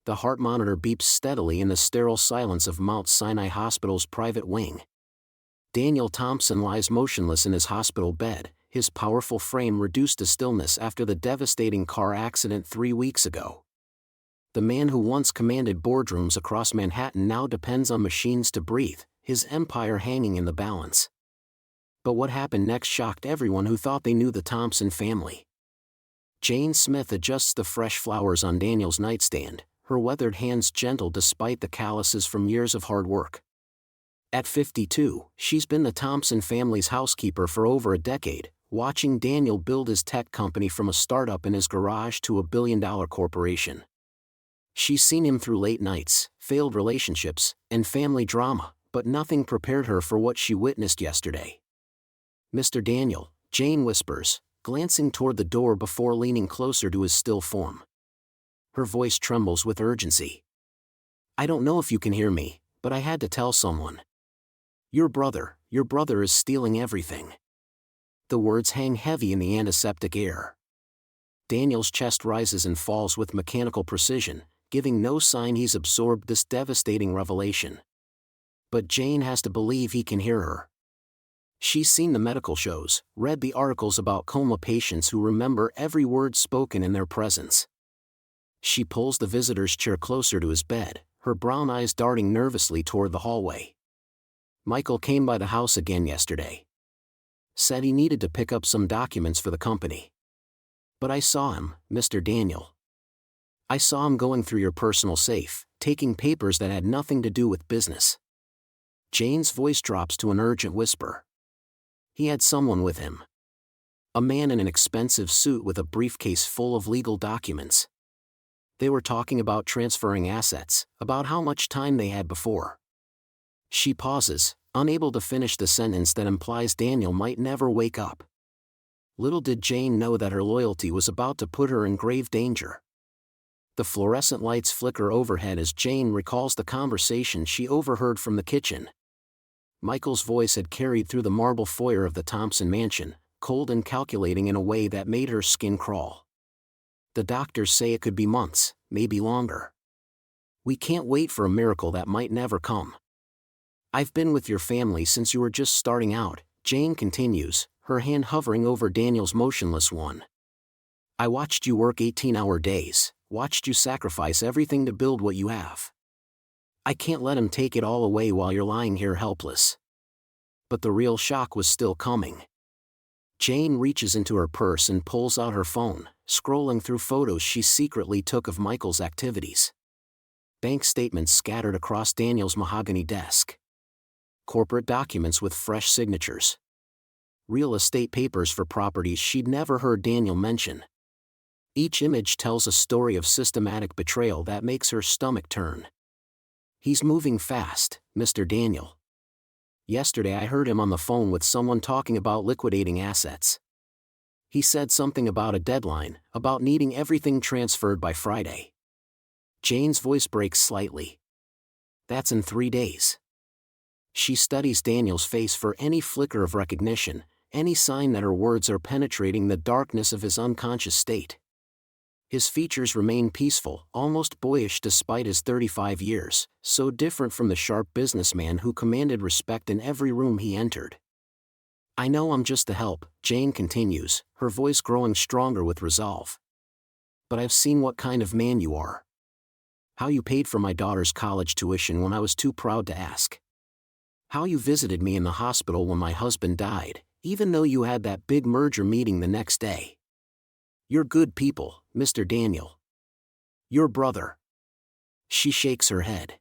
The heart monitor beeps steadily in the sterile silence of Mount Sinai Hospital's private wing. Daniel Thompson lies motionless in his hospital bed, his powerful frame reduced to stillness after the devastating car accident 3 weeks ago. The man who once commanded boardrooms across Manhattan now depends on machines to breathe, his empire hanging in the balance. But what happened next shocked everyone who thought they knew the Thompson family. Jane Smith adjusts the fresh flowers on Daniel's nightstand, her weathered hands gentle despite the calluses from years of hard work. At 52, she's been the Thompson family's housekeeper for over a decade, watching Daniel build his tech company from a startup in his garage to a billion-dollar corporation. She's seen him through late nights, failed relationships, and family drama, but nothing prepared her for what she witnessed yesterday. "Mr. Daniel," Jane whispers, glancing toward the door before leaning closer to his still form. Her voice trembles with urgency. "I don't know if you can hear me, but I had to tell someone. Your brother is stealing everything." The words hang heavy in the antiseptic air. Daniel's chest rises and falls with mechanical precision, giving no sign he's absorbed this devastating revelation. But Jane has to believe he can hear her. She's seen the medical shows, read the articles about coma patients who remember every word spoken in their presence. She pulls the visitor's chair closer to his bed, her brown eyes darting nervously toward the hallway. "Michael came by the house again yesterday. Said he needed to pick up some documents for the company. But I saw him, Mr. Daniel. I saw him going through your personal safe, taking papers that had nothing to do with business." Jane's voice drops to an urgent whisper. "He had someone with him. A man in an expensive suit with a briefcase full of legal documents. They were talking about transferring assets, about how much time they had before." She pauses, unable to finish the sentence that implies Daniel might never wake up. Little did Jane know that her loyalty was about to put her in grave danger. The fluorescent lights flicker overhead as Jane recalls the conversation she overheard from the kitchen. Michael's voice had carried through the marble foyer of the Thompson mansion, cold and calculating in a way that made her skin crawl. "The doctors say it could be months, maybe longer. We can't wait for a miracle that might never come. I've been with your family since you were just starting out," Jane continues, her hand hovering over Daniel's motionless one. "I watched you work 18-hour days, watched you sacrifice everything to build what you have. I can't let him take it all away while you're lying here helpless." But the real shock was still coming. Jane reaches into her purse and pulls out her phone, scrolling through photos she secretly took of Michael's activities. Bank statements scattered across Daniel's mahogany desk. Corporate documents with fresh signatures. Real estate papers for properties she'd never heard Daniel mention. Each image tells a story of systematic betrayal that makes her stomach turn. "He's moving fast, Mr. Daniel. Yesterday I heard him on the phone with someone talking about liquidating assets. He said something about a deadline, about needing everything transferred by Friday." Jane's voice breaks slightly. "That's in 3 days." She studies Daniel's face for any flicker of recognition, any sign that her words are penetrating the darkness of his unconscious state. His features remain peaceful, almost boyish despite his 35 years, so different from the sharp businessman who commanded respect in every room he entered. "I know I'm just a help," Jane continues, her voice growing stronger with resolve. "But I've seen what kind of man you are. How you paid for my daughter's college tuition when I was too proud to ask. How you visited me in the hospital when my husband died, even though you had that big merger meeting the next day. You're good people, Mr. Daniel. Your brother." She shakes her head.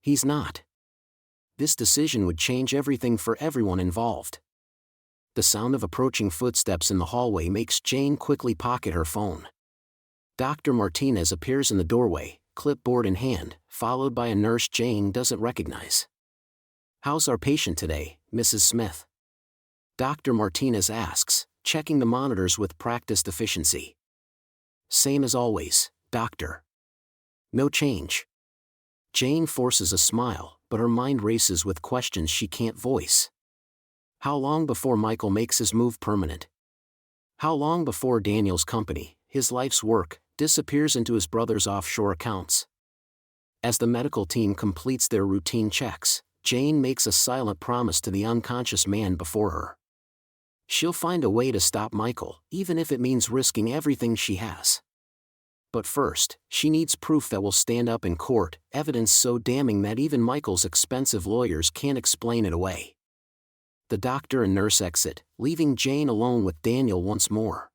"He's not. This decision would change everything for everyone involved." The sound of approaching footsteps in the hallway makes Jane quickly pocket her phone. Dr. Martinez appears in the doorway, clipboard in hand, followed by a nurse Jane doesn't recognize. "How's our patient today, Mrs. Smith?" Dr. Martinez asks, checking the monitors with practiced efficiency. "Same as always, doctor. No change." Jane forces a smile, but her mind races with questions she can't voice. How long before Michael makes his move permanent? How long before Daniel's company, his life's work, disappears into his brother's offshore accounts? As the medical team completes their routine checks, Jane makes a silent promise to the unconscious man before her. She'll find a way to stop Michael, even if it means risking everything she has. But first, she needs proof that will stand up in court, evidence so damning that even Michael's expensive lawyers can't explain it away. The doctor and nurse exit, leaving Jane alone with Daniel once more.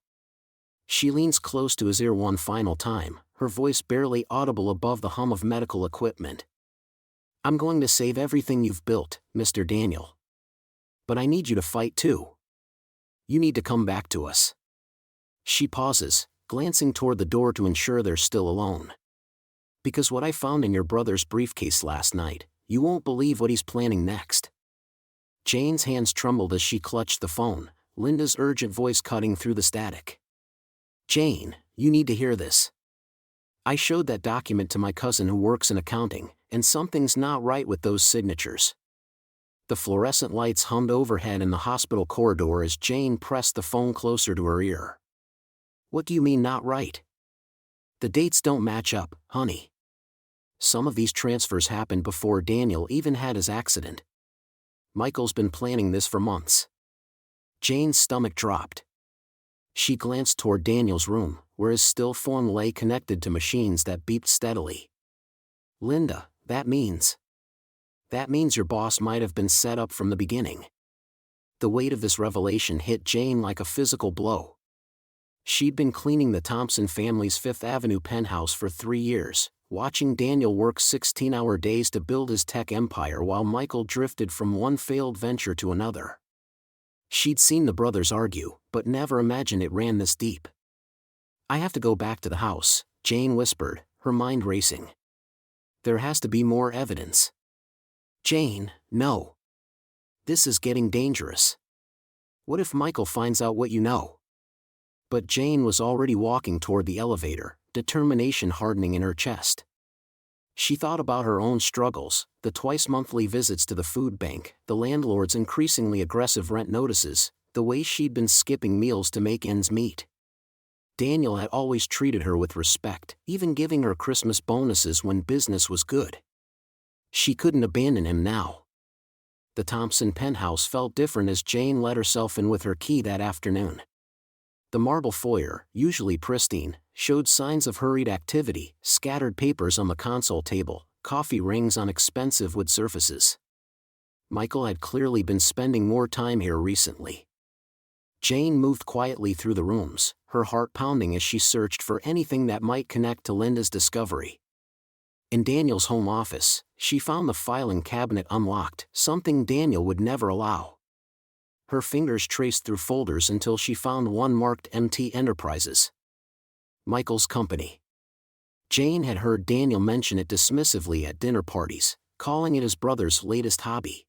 She leans close to his ear one final time, her voice barely audible above the hum of medical equipment. "I'm going to save everything you've built, Mr. Daniel. But I need you to fight too. You need to come back to us." She pauses, glancing toward the door to ensure they're still alone. "Because what I found in your brother's briefcase last night, you won't believe what he's planning next." Jane's hands trembled as she clutched the phone, Linda's urgent voice cutting through the static. "Jane, you need to hear this. I showed that document to my cousin who works in accounting, and something's not right with those signatures." The fluorescent lights hummed overhead in the hospital corridor as Jane pressed the phone closer to her ear. "What do you mean not right?" "The dates don't match up, honey. Some of these transfers happened before Daniel even had his accident. Michael's been planning this for months." Jane's stomach dropped. She glanced toward Daniel's room, where his still form lay connected to machines that beeped steadily. "Linda, that means your boss might have been set up from the beginning." The weight of this revelation hit Jane like a physical blow. She'd been cleaning the Thompson family's Fifth Avenue penthouse for 3 years, watching Daniel work 16-hour days to build his tech empire while Michael drifted from one failed venture to another. She'd seen the brothers argue, but never imagined it ran this deep. "I have to go back to the house," Jane whispered, her mind racing. "There has to be more evidence." "Jane, no. This is getting dangerous. What if Michael finds out what you know?" But Jane was already walking toward the elevator, determination hardening in her chest. She thought about her own struggles, the twice-monthly visits to the food bank, the landlord's increasingly aggressive rent notices, the way she'd been skipping meals to make ends meet. Daniel had always treated her with respect, even giving her Christmas bonuses when business was good. She couldn't abandon him now. The Thompson penthouse felt different as Jane let herself in with her key that afternoon. The marble foyer, usually pristine, showed signs of hurried activity, scattered papers on the console table, coffee rings on expensive wood surfaces. Michael had clearly been spending more time here recently. Jane moved quietly through the rooms, her heart pounding as she searched for anything that might connect to Linda's discovery. In Daniel's home office, she found the filing cabinet unlocked, something Daniel would never allow. Her fingers traced through folders until she found one marked MT Enterprises. Michael's company. Jane had heard Daniel mention it dismissively at dinner parties, calling it his brother's latest hobby.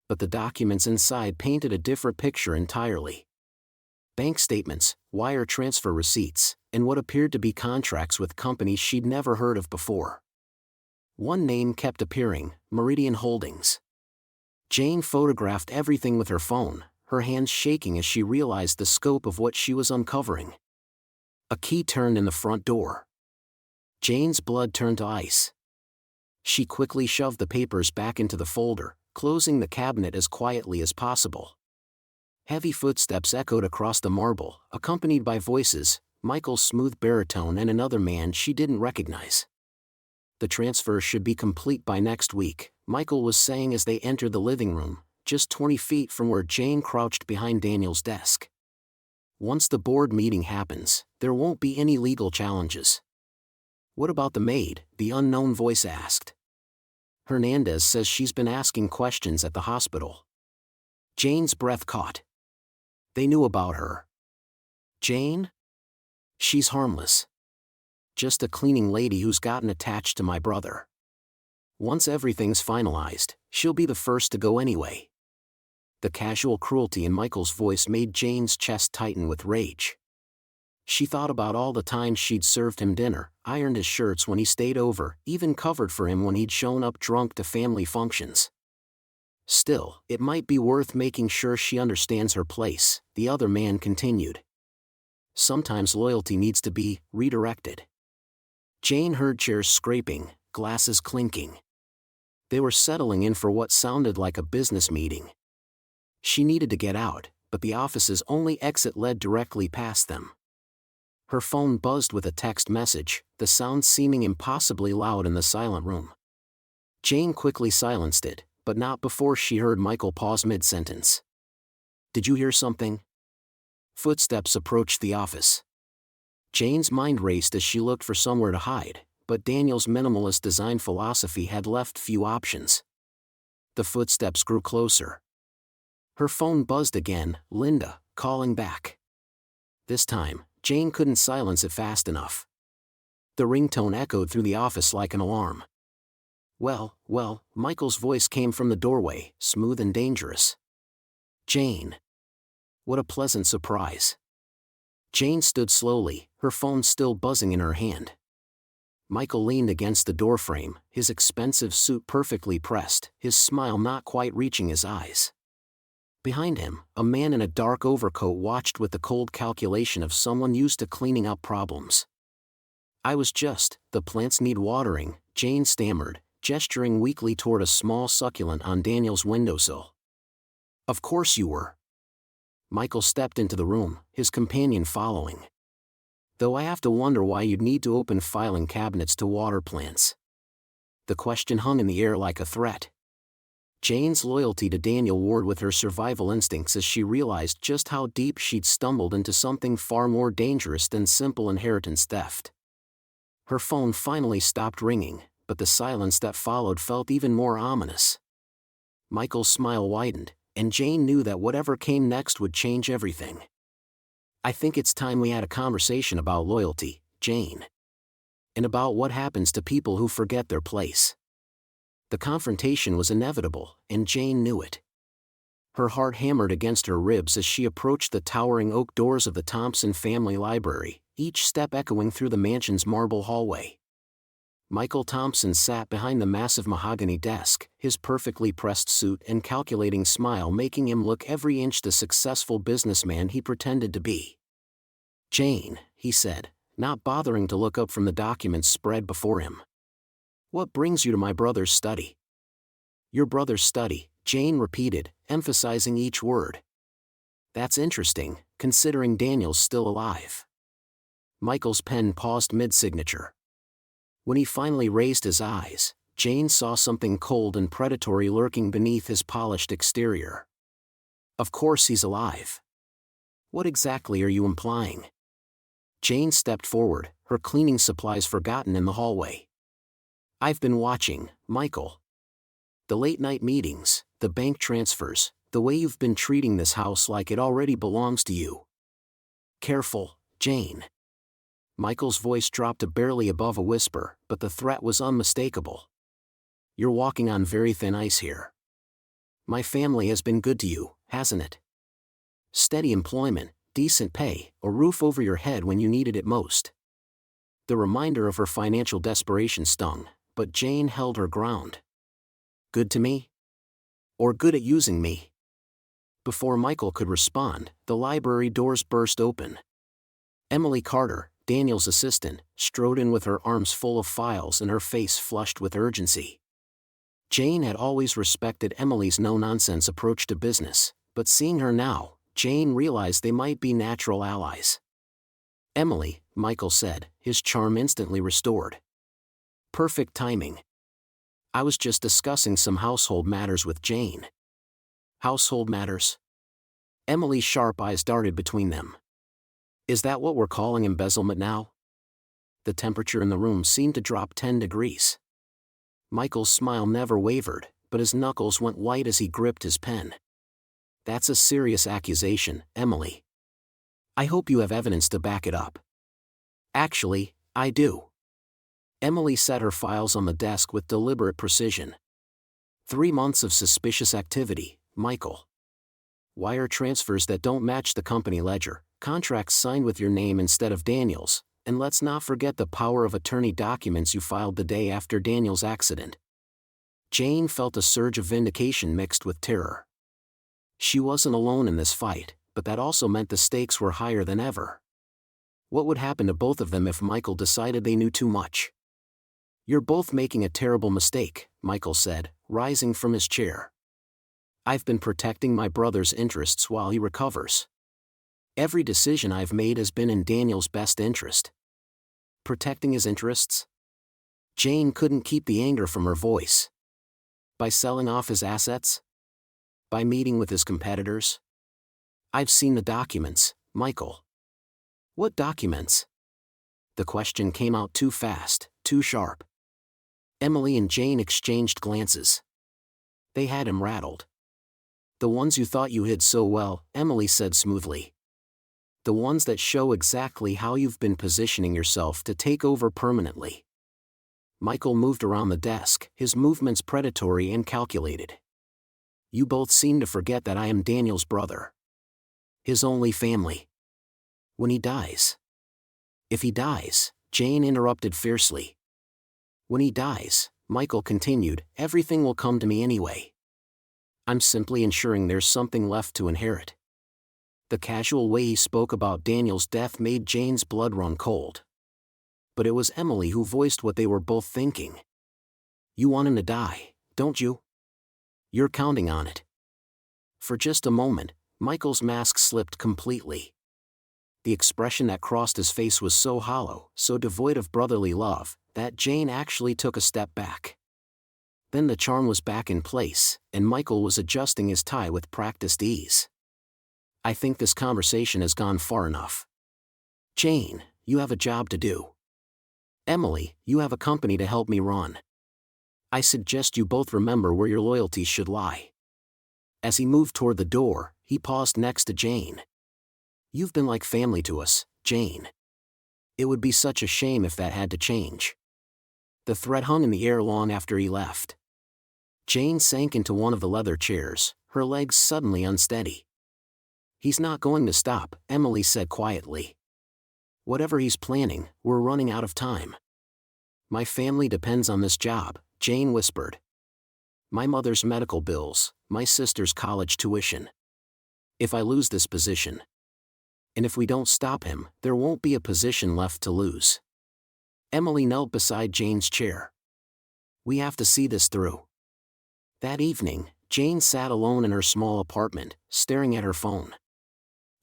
But the documents inside painted a different picture entirely. Bank statements, wire transfer receipts, and what appeared to be contracts with companies she'd never heard of before. One name kept appearing, Meridian Holdings. Jane photographed everything with her phone, her hands shaking as she realized the scope of what she was uncovering. A key turned in the front door. Jane's blood turned to ice. She quickly shoved the papers back into the folder, closing the cabinet as quietly as possible. Heavy footsteps echoed across the marble, accompanied by voices, Michael's smooth baritone and another man she didn't recognize. "The transfer should be complete by next week," Michael was saying as they entered the living room, just 20 feet from where Jane crouched behind Daniel's desk. "Once the board meeting happens, there won't be any legal challenges." "What about the maid?" the unknown voice asked. "Hernandez says she's been asking questions at the hospital." Jane's breath caught. "They knew about her." "Jane? She's harmless. Just a cleaning lady who's gotten attached to my brother. Once everything's finalized, she'll be the first to go anyway." The casual cruelty in Michael's voice made Jane's chest tighten with rage. She thought about all the times she'd served him dinner, ironed his shirts when he stayed over, even covered for him when he'd shown up drunk to family functions. "Still, it might be worth making sure she understands her place," the other man continued. "Sometimes loyalty needs to be redirected." Jane heard chairs scraping, glasses clinking. They were settling in for what sounded like a business meeting. She needed to get out, but the office's only exit led directly past them. Her phone buzzed with a text message, the sound seeming impossibly loud in the silent room. Jane quickly silenced it, but not before she heard Michael pause mid-sentence. "Did you hear something?" Footsteps approached the office. Jane's mind raced as she looked for somewhere to hide, but Daniel's minimalist design philosophy had left few options. The footsteps grew closer. Her phone buzzed again, Linda, calling back. This time, Jane couldn't silence it fast enough. The ringtone echoed through the office like an alarm. Well, Michael's voice came from the doorway, smooth and dangerous. "Jane." What a pleasant surprise. Jane stood slowly, her phone still buzzing in her hand. Michael leaned against the doorframe, his expensive suit perfectly pressed, his smile not quite reaching his eyes. Behind him, a man in a dark overcoat watched with the cold calculation of someone used to cleaning up problems. The plants need watering," Jane stammered, gesturing weakly toward a small succulent on Daniel's windowsill. "Of course you were." Michael stepped into the room, his companion following. "Though I have to wonder why you'd need to open filing cabinets to water plants." The question hung in the air like a threat. Jane's loyalty to Daniel warred with her survival instincts as she realized just how deep she'd stumbled into something far more dangerous than simple inheritance theft. Her phone finally stopped ringing, but the silence that followed felt even more ominous. Michael's smile widened, and Jane knew that whatever came next would change everything. "I think it's time we had a conversation about loyalty, Jane. And about what happens to people who forget their place." The confrontation was inevitable, and Jane knew it. Her heart hammered against her ribs as she approached the towering oak doors of the Thompson family library, each step echoing through the mansion's marble hallway. Michael Thompson sat behind the massive mahogany desk, his perfectly pressed suit and calculating smile making him look every inch the successful businessman he pretended to be. "Jane," he said, not bothering to look up from the documents spread before him. "What brings you to my brother's study?" "Your brother's study," Jane repeated, emphasizing each word. "That's interesting, considering Daniel's still alive." Michael's pen paused mid-signature. When he finally raised his eyes, Jane saw something cold and predatory lurking beneath his polished exterior. "Of course he's alive. What exactly are you implying?" Jane stepped forward, her cleaning supplies forgotten in the hallway. "I've been watching, Michael. The late-night meetings, the bank transfers, the way you've been treating this house like it already belongs to you." "Careful, Jane." Michael's voice dropped to barely above a whisper, but the threat was unmistakable. "You're walking on very thin ice here. My family has been good to you, hasn't it? Steady employment, decent pay, a roof over your head when you needed it most." The reminder of her financial desperation stung, but Jane held her ground. "Good to me? Or good at using me?" Before Michael could respond, the library doors burst open. Emily Carter, Daniel's assistant, strode in with her arms full of files and her face flushed with urgency. Jane had always respected Emily's no-nonsense approach to business, but seeing her now, Jane realized they might be natural allies. "Emily," Michael said, his charm instantly restored. "Perfect timing. I was just discussing some household matters with Jane." "Household matters?" Emily's sharp eyes darted between them. "Is that what we're calling embezzlement now?" The temperature in the room seemed to drop 10 degrees. Michael's smile never wavered, but his knuckles went white as he gripped his pen. "That's a serious accusation, Emily. I hope you have evidence to back it up." "Actually, I do." Emily set her files on the desk with deliberate precision. 3 months of suspicious activity, Michael. Wire transfers that don't match the company ledger, contracts signed with your name instead of Daniel's, and let's not forget the power of attorney documents you filed the day after Daniel's accident. Jane felt a surge of vindication mixed with terror. She wasn't alone in this fight, but that also meant the stakes were higher than ever. What would happen to both of them if Michael decided they knew too much? You're both making a terrible mistake, Michael said, rising from his chair. I've been protecting my brother's interests while he recovers. Every decision I've made has been in Daniel's best interest. Protecting his interests? Jane couldn't keep the anger from her voice. By selling off his assets? By meeting with his competitors? I've seen the documents, Michael. What documents? The question came out too fast, too sharp. Emily and Jane exchanged glances. They had him rattled. The ones you thought you hid so well, Emily said smoothly. The ones that show exactly how you've been positioning yourself to take over permanently. Michael moved around the desk, his movements predatory and calculated. You both seem to forget that I am Daniel's brother. His only family. When he dies. If he dies, Jane interrupted fiercely. When he dies, Michael continued, everything will come to me anyway. I'm simply ensuring there's something left to inherit. The casual way he spoke about Daniel's death made Jane's blood run cold. But it was Emily who voiced what they were both thinking. You want him to die, don't you? You're counting on it. For just a moment, Michael's mask slipped completely. The expression that crossed his face was so hollow, so devoid of brotherly love, that Jane actually took a step back. Then the charm was back in place, and Michael was adjusting his tie with practiced ease. I think this conversation has gone far enough. Jane, you have a job to do. Emily, you have a company to help me run. I suggest you both remember where your loyalties should lie. As he moved toward the door, he paused next to Jane. You've been like family to us, Jane. It would be such a shame if that had to change. The threat hung in the air long after he left. Jane sank into one of the leather chairs, her legs suddenly unsteady. He's not going to stop, Emily said quietly. Whatever he's planning, we're running out of time. My family depends on this job, Jane whispered. My mother's medical bills, my sister's college tuition. If I lose this position. And if we don't stop him, there won't be a position left to lose. Emily knelt beside Jane's chair. We have to see this through. That evening, Jane sat alone in her small apartment, staring at her phone.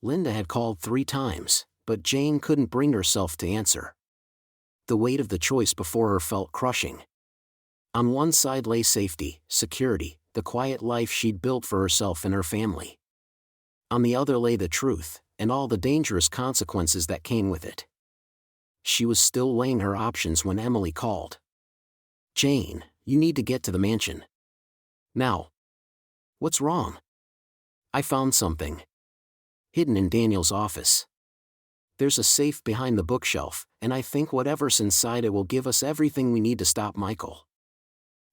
Linda had called 3 times, but Jane couldn't bring herself to answer. The weight of the choice before her felt crushing. On one side lay safety, security, the quiet life she'd built for herself and her family. On the other lay the truth, and all the dangerous consequences that came with it. She was still weighing her options when Emily called. Jane, you need to get to the mansion. Now. What's wrong? I found something. Hidden in Daniel's office. There's a safe behind the bookshelf, and I think whatever's inside it will give us everything we need to stop Michael.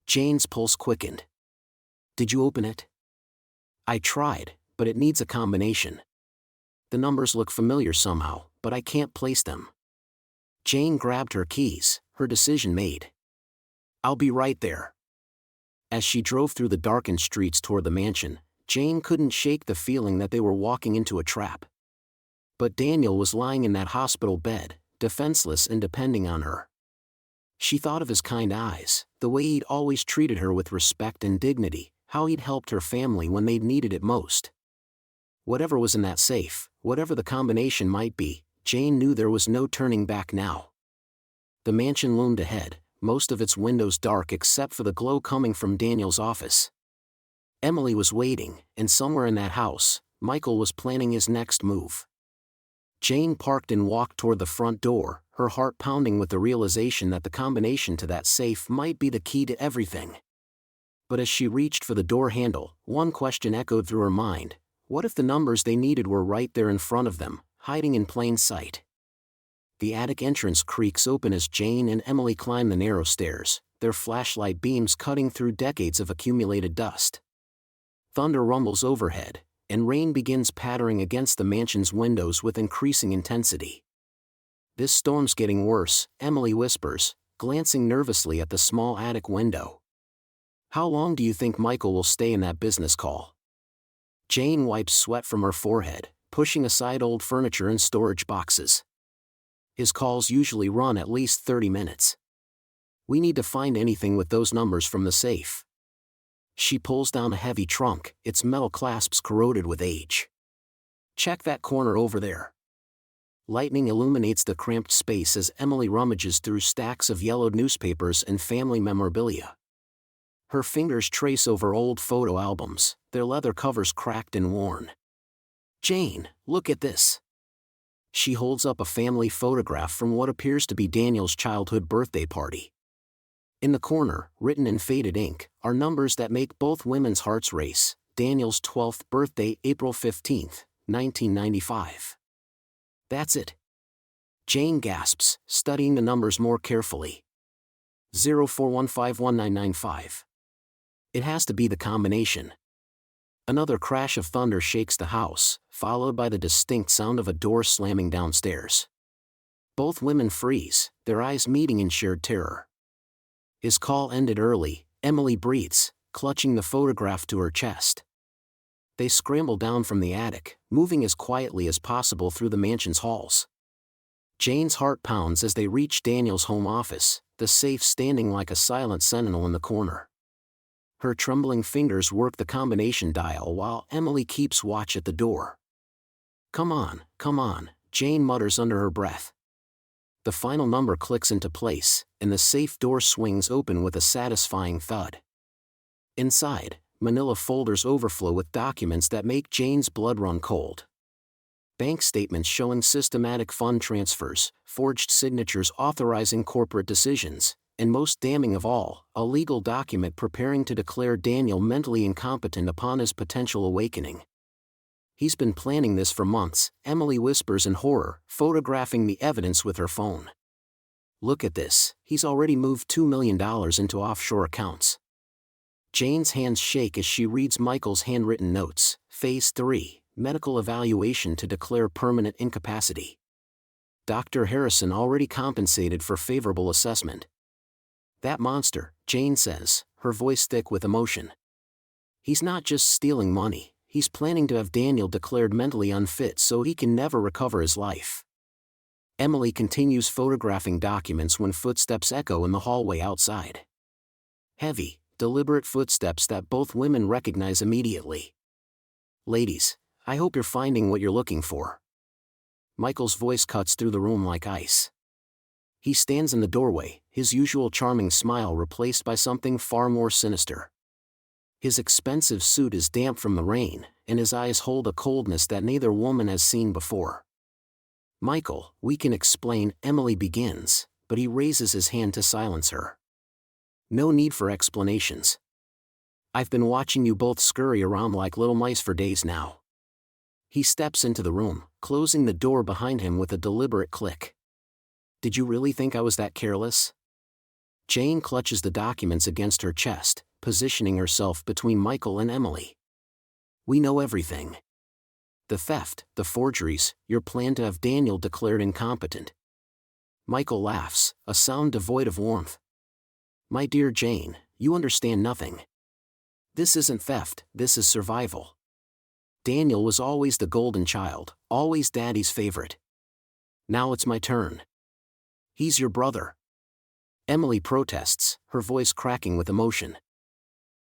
Jane's pulse quickened. Did you open it? I tried, but it needs a combination. The numbers look familiar somehow, but I can't place them. Jane grabbed her keys, her decision made. I'll be right there. As she drove through the darkened streets toward the mansion, Jane couldn't shake the feeling that they were walking into a trap. But Daniel was lying in that hospital bed, defenseless and depending on her. She thought of his kind eyes, the way he'd always treated her with respect and dignity, how he'd helped her family when they'd needed it most. Whatever was in that safe, whatever the combination might be, Jane knew there was no turning back now. The mansion loomed ahead, most of its windows dark except for the glow coming from Daniel's office. Emily was waiting, and somewhere in that house, Michael was planning his next move. Jane parked and walked toward the front door, her heart pounding with the realization that the combination to that safe might be the key to everything. But as she reached for the door handle, one question echoed through her mind: what if the numbers they needed were right there in front of them, hiding in plain sight? The attic entrance creaks open as Jane and Emily climb the narrow stairs, their flashlight beams cutting through decades of accumulated dust. Thunder rumbles overhead, and rain begins pattering against the mansion's windows with increasing intensity. This storm's getting worse, Emily whispers, glancing nervously at the small attic window. How long do you think Michael will stay in that business call? Jane wipes sweat from her forehead, pushing aside old furniture and storage boxes. His calls usually run at least 30 minutes. We need to find anything with those numbers from the safe. She pulls down a heavy trunk, its metal clasps corroded with age. Check that corner over there. Lightning illuminates the cramped space as Emily rummages through stacks of yellowed newspapers and family memorabilia. Her fingers trace over old photo albums, their leather covers cracked and worn. Jane, look at this. She holds up a family photograph from what appears to be Daniel's childhood birthday party. In the corner, written in faded ink, are numbers that make both women's hearts race. Daniel's 12th birthday, April 15, 1995. That's it. Jane gasps, studying the numbers more carefully. 04151995. It has to be the combination. Another crash of thunder shakes the house, followed by the distinct sound of a door slamming downstairs. Both women freeze, their eyes meeting in shared terror. His call ended early, Emily breathes, clutching the photograph to her chest. They scramble down from the attic, moving as quietly as possible through the mansion's halls. Jane's heart pounds as they reach Daniel's home office, the safe standing like a silent sentinel in the corner. Her trembling fingers work the combination dial while Emily keeps watch at the door. Come on, Jane mutters under her breath. The final number clicks into place, and the safe door swings open with a satisfying thud. Inside, manila folders overflow with documents that make Jane's blood run cold. Bank statements showing systematic fund transfers, forged signatures authorizing corporate decisions, and most damning of all, a legal document preparing to declare Daniel mentally incompetent upon his potential awakening. He's been planning this for months, Emily whispers in horror, photographing the evidence with her phone. Look at this, he's already moved $2 million into offshore accounts. Jane's hands shake as she reads Michael's handwritten notes. Phase 3, medical evaluation to declare permanent incapacity. Dr. Harrison already compensated for favorable assessment. That monster, Jane says, her voice thick with emotion. He's not just stealing money, he's planning to have Daniel declared mentally unfit so he can never recover his life. Emily continues photographing documents when footsteps echo in the hallway outside. Heavy, deliberate footsteps that both women recognize immediately. Ladies, I hope you're finding what you're looking for. Michael's voice cuts through the room like ice. He stands in the doorway, his usual charming smile replaced by something far more sinister. His expensive suit is damp from the rain, and his eyes hold a coldness that neither woman has seen before. Michael, we can explain, Emily begins, but he raises his hand to silence her. No need for explanations. I've been watching you both scurry around like little mice for days now. He steps into the room, closing the door behind him with a deliberate click. Did you really think I was that careless? Jane clutches the documents against her chest, positioning herself between Michael and Emily. We know everything. The theft, the forgeries, your plan to have Daniel declared incompetent. Michael laughs, a sound devoid of warmth. My dear Jane, you understand nothing. This isn't theft, this is survival. Daniel was always the golden child, always Daddy's favorite. Now it's my turn. He's your brother. Emily protests, her voice cracking with emotion.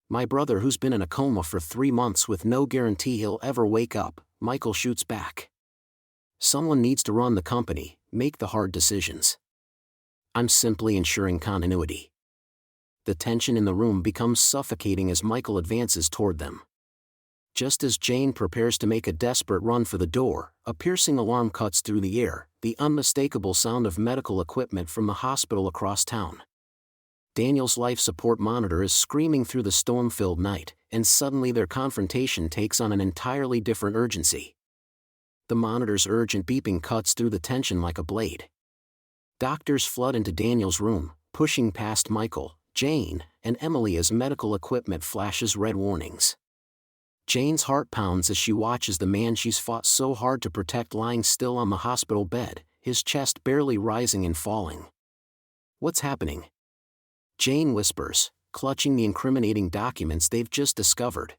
My brother who's been in a coma for 3 months with no guarantee he'll ever wake up, Michael shoots back. Someone needs to run the company, make the hard decisions. I'm simply ensuring continuity. The tension in the room becomes suffocating as Michael advances toward them. Just as Jane prepares to make a desperate run for the door, a piercing alarm cuts through the air, the unmistakable sound of medical equipment from the hospital across town. Daniel's life support monitor is screaming through the storm-filled night, and suddenly their confrontation takes on an entirely different urgency. The monitor's urgent beeping cuts through the tension like a blade. Doctors flood into Daniel's room, pushing past Michael, Jane, and Emily as medical equipment flashes red warnings. Jane's heart pounds as she watches the man she's fought so hard to protect lying still on the hospital bed, his chest barely rising and falling. What's happening? Jane whispers, clutching the incriminating documents they've just discovered.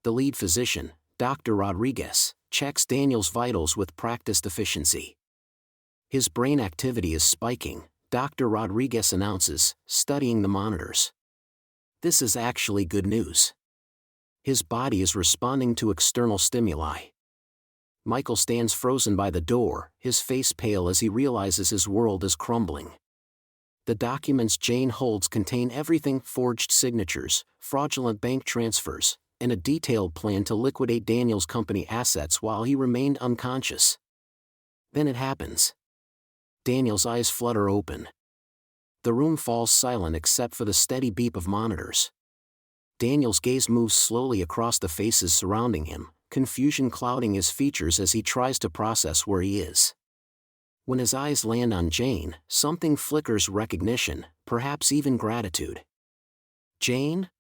The lead physician, Dr. Rodriguez, checks Daniel's vitals with practiced efficiency. His brain activity is spiking, Dr. Rodriguez announces, studying the monitors. This is actually good news. His body is responding to external stimuli. Michael stands frozen by the door, his face pale as he realizes his world is crumbling. The documents Jane holds contain everything: forged signatures, fraudulent bank transfers, and a detailed plan to liquidate Daniel's company assets while he remained unconscious. Then it happens. Daniel's eyes flutter open. The room falls silent except for the steady beep of monitors. Daniel's gaze moves slowly across the faces surrounding him, confusion clouding his features as he tries to process where he is. When his eyes land on Jane, something flickers: recognition, perhaps even gratitude. "Jane?"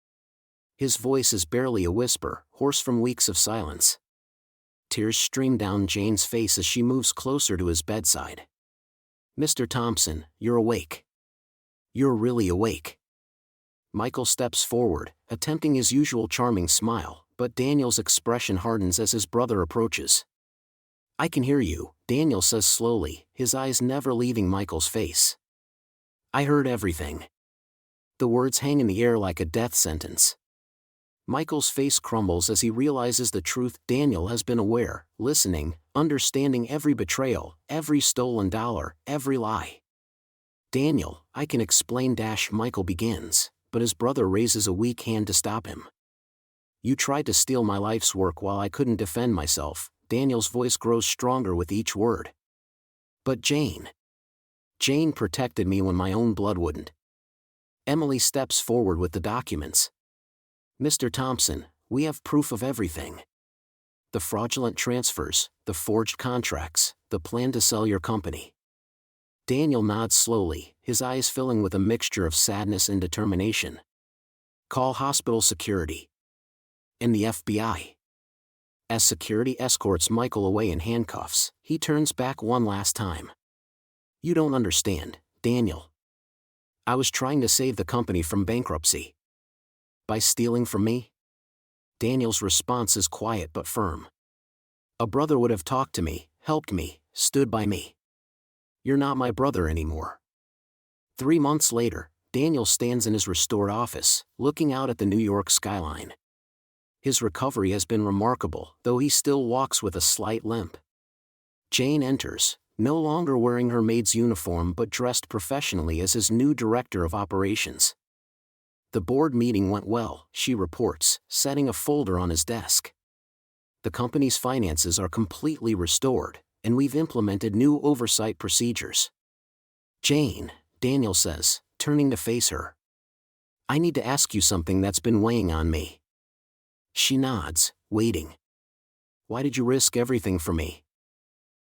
His voice is barely a whisper, hoarse from weeks of silence. Tears stream down Jane's face as she moves closer to his bedside. "Mr. Thompson, you're awake. You're really awake." Michael steps forward, attempting his usual charming smile, but Daniel's expression hardens as his brother approaches. "I can hear you," Daniel says slowly, his eyes never leaving Michael's face. "I heard everything." The words hang in the air like a death sentence. Michael's face crumbles as he realizes the truth. Daniel has been aware, listening, understanding every betrayal, every stolen dollar, every lie. "Daniel, I can explain." Michael begins, but his brother raises a weak hand to stop him. "You tried to steal my life's work while I couldn't defend myself." Daniel's voice grows stronger with each word. "But Jane protected me when my own blood wouldn't." Emily steps forward with the documents. "Mr. Thompson, we have proof of everything. The fraudulent transfers, the forged contracts, the plan to sell your company." Daniel nods slowly, his eyes filling with a mixture of sadness and determination. "Call hospital security. And the FBI." As security escorts Michael away in handcuffs, he turns back one last time. "You don't understand, Daniel. I was trying to save the company from bankruptcy." "By stealing from me?" Daniel's response is quiet but firm. "A brother would have talked to me, helped me, stood by me. You're not my brother anymore." 3 months later, Daniel stands in his restored office, looking out at the New York skyline. His recovery has been remarkable, though he still walks with a slight limp. Jane enters, no longer wearing her maid's uniform but dressed professionally as his new director of operations. "The board meeting went well," she reports, setting a folder on his desk. "The company's finances are completely restored, and we've implemented new oversight procedures." "Jane," Daniel says, turning to face her. "I need to ask you something that's been weighing on me." She nods, waiting. "Why did you risk everything for me?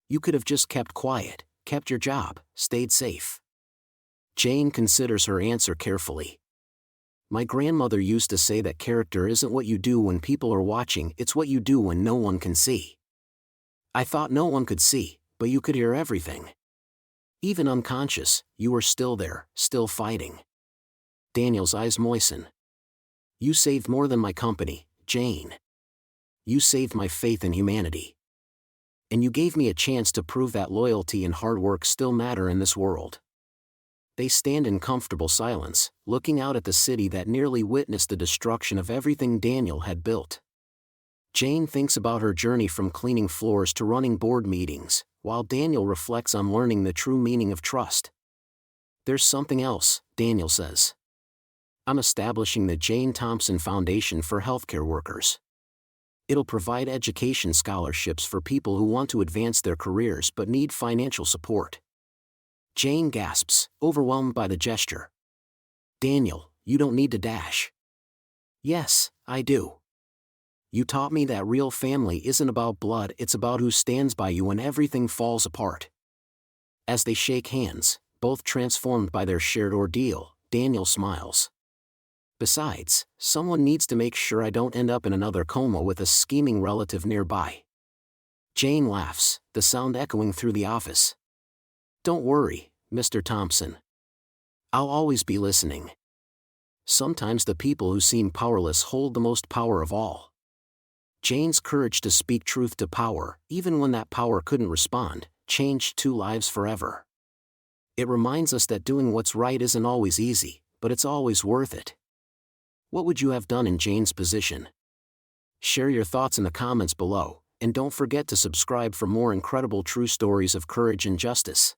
You could have just kept quiet, kept your job, stayed safe." Jane considers her answer carefully. "My grandmother used to say that character isn't what you do when people are watching, it's what you do when no one can see. I thought no one could see, but you could hear everything. Even unconscious, you were still there, still fighting." Daniel's eyes moisten. "You saved more than my company, Jane. You saved my faith in humanity. And you gave me a chance to prove that loyalty and hard work still matter in this world." They stand in comfortable silence, looking out at the city that nearly witnessed the destruction of everything Daniel had built. Jane thinks about her journey from cleaning floors to running board meetings, while Daniel reflects on learning the true meaning of trust. "There's something else," Daniel says. "I'm establishing the Jane Thompson Foundation for healthcare workers. It'll provide education scholarships for people who want to advance their careers but need financial support." Jane gasps, overwhelmed by the gesture. "Daniel, you don't need to." "Yes, I do. You taught me that real family isn't about blood, it's about who stands by you when everything falls apart." As they shake hands, both transformed by their shared ordeal, Daniel smiles. "Besides, someone needs to make sure I don't end up in another coma with a scheming relative nearby." Jane laughs, the sound echoing through the office. "Don't worry, Mr. Thompson. I'll always be listening. Sometimes the people who seem powerless hold the most power of all." Jane's courage to speak truth to power, even when that power couldn't respond, changed 2 lives forever. It reminds us that doing what's right isn't always easy, but it's always worth it. What would you have done in Jane's position? Share your thoughts in the comments below, and don't forget to subscribe for more incredible true stories of courage and justice.